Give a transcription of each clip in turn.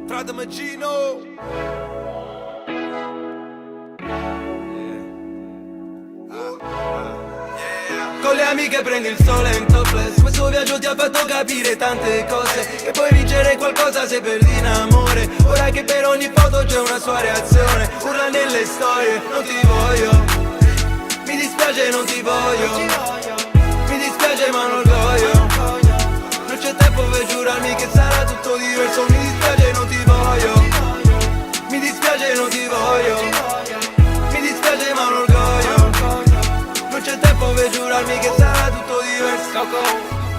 Frate Magino. Con le amiche prendi il sole in topless. Questo viaggio ti ha fatto capire tante cose, che puoi vincere qualcosa se perdi in amore. Ora che per ogni foto c'è una sua reazione, urla nelle storie, non ti voglio. Mi dispiace, non ti voglio. Mi dispiace ma non voglio. Non c'è tempo per giurarmi che sarà tutto diverso. Mi dispiace, non ti voglio. Mi dispiace, non ti voglio. Mi dispiace ma non voglio. Non c'è tempo per giurarmi che sarà tutto diverso.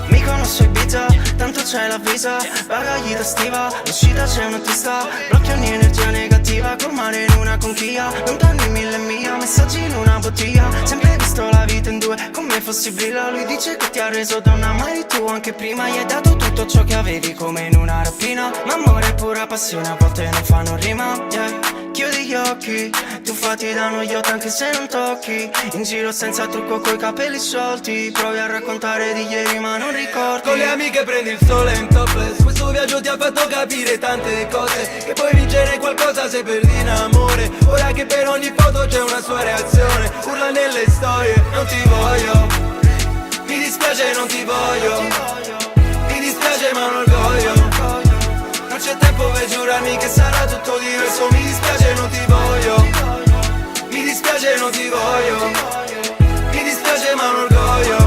Mi conosco Ibiza, tanto c'è la visa. Bagagli da stiva, l'uscita c'è un autista. Blocchi ogni energia negativa, col mare in una conchiglia. Lontani mille miglia, messaggi in una bottiglia. Sempre visto la vita in due, come fossi brilla. Lui dice che ti ha reso donna, ma eri tu anche prima. Gli hai dato tutto ciò che avevi come in una rapina. Ma amore e pura passione a volte non fanno rima, yeah. Chiudi gli occhi, tu fatti da noiotta anche se non tocchi. In giro senza trucco coi capelli sciolti. Provi a raccontare di ieri ma non ricordi. Con le amiche prendi il sole in topless. Questo viaggio ti ha fatto capire tante cose, che puoi vincere qualcosa se perdi in amore. Ora che per ogni foto c'è una sua reazione, urla nelle storie, non ti voglio. Mi dispiace, non ti voglio. Mi dispiace ma non voglio. Non c'è tempo per giurarmi che sarà tutto diverso. Mi dispiace, non ti voglio. Mi dispiace, non ti voglio. Mi dispiace ma non voglio.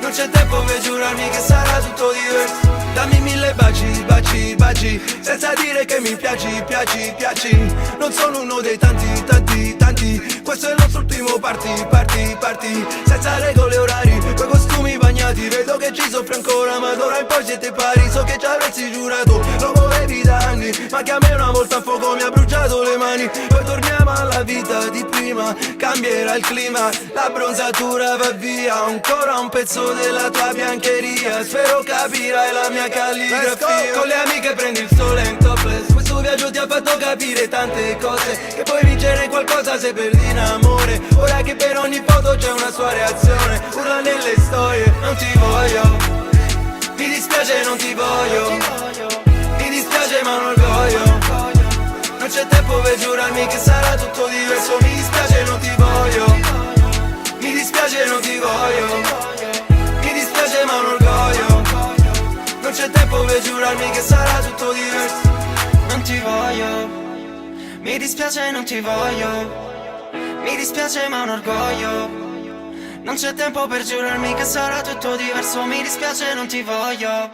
Non c'è tempo per giurarmi che sarà tutto diverso. Dammi mille baci, baci, baci, senza dire che mi piaci, piaci, piaci. Non sono uno dei tanti, tanti, tanti. Questo è il nostro ultimo party, party, party. Senza regole orari, coi costumi bagnati. Vedo che ci soffri ancora, ma d'ora in poi siete pari. So che ci avresti giurato, lo volevi da anni, ma che a me una volta a fuoco mi ha bruciato le mani. Poi torniamo alla vita di prima, cambierà il clima, la bronzatura va via. Ancora un pezzo della tua biancheria, spero capirai la mia calligrafia. Con le amiche prendi il sole in topless. Questo viaggio ti ha fatto capire tante cose, che puoi vincere qualcosa se perdi in amore. Ora che per ogni foto c'è una sua reazione, urla nelle storie, non ti voglio. Mi dispiace, non ti voglio. Mi dispiace ma non voglio. Non c'è tempo per giurarmi che sarà tutto diverso. Mi dispiace, non ti voglio. Mi dispiace, non ti voglio. Mi dispiace ma non voglio. Non c'è tempo per giurarmi che sarà tutto diverso. Non ti voglio. Mi dispiace, non ti voglio. Mi dispiace ma un orgoglio. Non c'è tempo per giurarmi che sarà tutto diverso. Mi dispiace, non ti voglio.